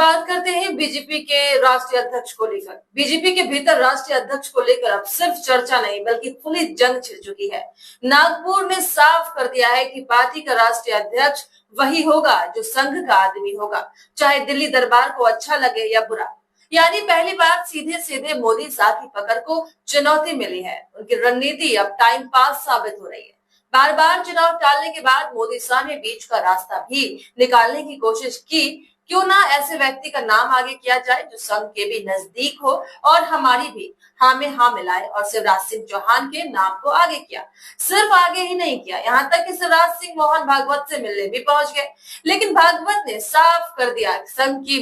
बात करते हैं बीजेपी के राष्ट्रीय अध्यक्ष को लेकर। बीजेपी के भीतर राष्ट्रीय अध्यक्ष को लेकर अब सिर्फ चर्चा नहीं बल्कि खुली जंग छिड़ चुकी है। नागपुर ने साफ कर दिया है कि पार्टी का राष्ट्रीय अध्यक्ष वही होगा जो संघ का आदमी होगा, चाहे दिल्ली दरबार को अच्छा लगे या बुरा। यानी पहली बार सीधे सीधे मोदी शाह की पकड़ को चुनौती मिली है। उनकी रणनीति अब टाइम पास साबित हो रही है। बार बार चुनाव टालने के बाद मोदी शाह ने बीच का रास्ता भी निकालने की कोशिश की। क्यों ना ऐसे व्यक्ति का नाम आगे किया जाए जो संघ के भी नजदीक हो और हमारी भी हाँ में हाँ मिलाए, और शिवराज सिंह चौहान के नाम को आगे किया। सिर्फ आगे ही नहीं किया, यहाँ तक कि शिवराज सिंह मोहन भागवत से मिलने भी पहुंच गए। लेकिन भागवत ने साफ कर दिया संघ की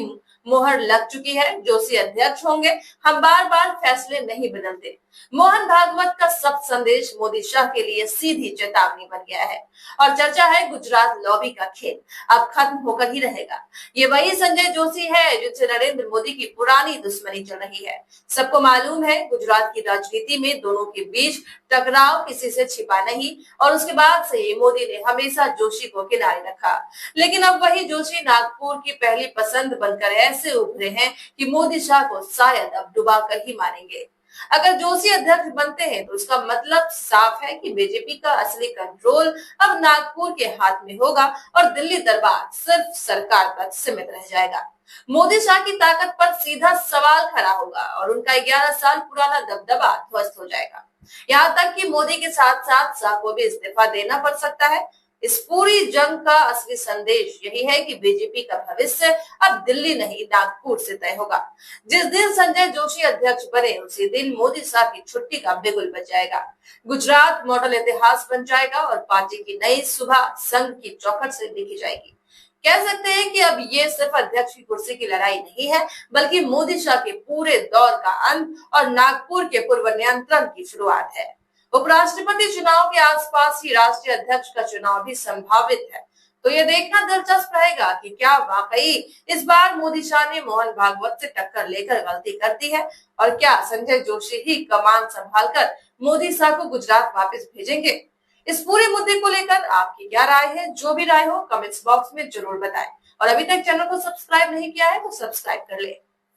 मोहर लग चुकी है, जोशी अध्यक्ष होंगे, हम बार बार फैसले नहीं बदलते। मोहन भागवत का सख्त संदेश मोदी शाह के लिए सीधी चेतावनी बन गया है। और चर्चा है गुजरात लॉबी का खेल अब खत्म होकर ही रहेगा। ये वही संजय जोशी है जिनसे नरेंद्र मोदी की पुरानी दुश्मनी चल रही है। सबको मालूम है गुजरात की राजनीति में दोनों के बीच टकराव किसी से छिपा नहीं, और उसके बाद से ही मोदी ने हमेशा जोशी को किनारे रखा। लेकिन अब वही जोशी नागपुर की पहली पसंद बनकर ऐसे उभरे हैं कि मोदी शाह को शायद अब डुबा कर ही मारेंगे। अगर जोशी अध्यक्ष बनते हैं तो उसका मतलब साफ है कि बीजेपी का असली कंट्रोल अब नागपुर के हाथ में होगा और दिल्ली दरबार सिर्फ सरकार तक सीमित रह जाएगा। मोदी शाह की ताकत पर सीधा सवाल खड़ा होगा और उनका 11 साल पुराना दबदबा ध्वस्त हो जाएगा। यहाँ तक कि मोदी के साथ साथ शाह को भी इस्तीफा देना पड़ सकता है। इस पूरी जंग का असली संदेश यही है कि बीजेपी का भविष्य अब दिल्ली नहीं नागपुर से तय होगा। जिस दिन संजय जोशी अध्यक्ष बने उसी दिन मोदी शाह की छुट्टी का बिगुल बज जाएगा। गुजरात मॉडल इतिहास बन जाएगा और पार्टी की नई सुबह संघ की चौखट से लिखी जाएगी। कह सकते हैं कि अब ये सिर्फ अध्यक्ष की कुर्सी की लड़ाई नहीं है बल्कि मोदी शाह के पूरे दौर का अंत और नागपुर के पूर्व नियंत्रण की शुरुआत है। उपराष्ट्रपति चुनाव के आसपास ही राष्ट्रीय अध्यक्ष का चुनाव भी संभावित है, तो ये देखना दिलचस्प रहेगा कि क्या वाकई इस बार मोदी शाह ने मोहन भागवत से टक्कर लेकर गलती कर दी है और क्या संजय जोशी ही कमान संभालकर मोदी शाह को गुजरात वापस भेजेंगे। इस पूरे मुद्दे को लेकर आपकी क्या राय है? जो भी राय हो कमेंट्स बॉक्स में जरूर बताएं, और अभी तक चैनल को सब्सक्राइब नहीं किया है तो सब्सक्राइब कर ले।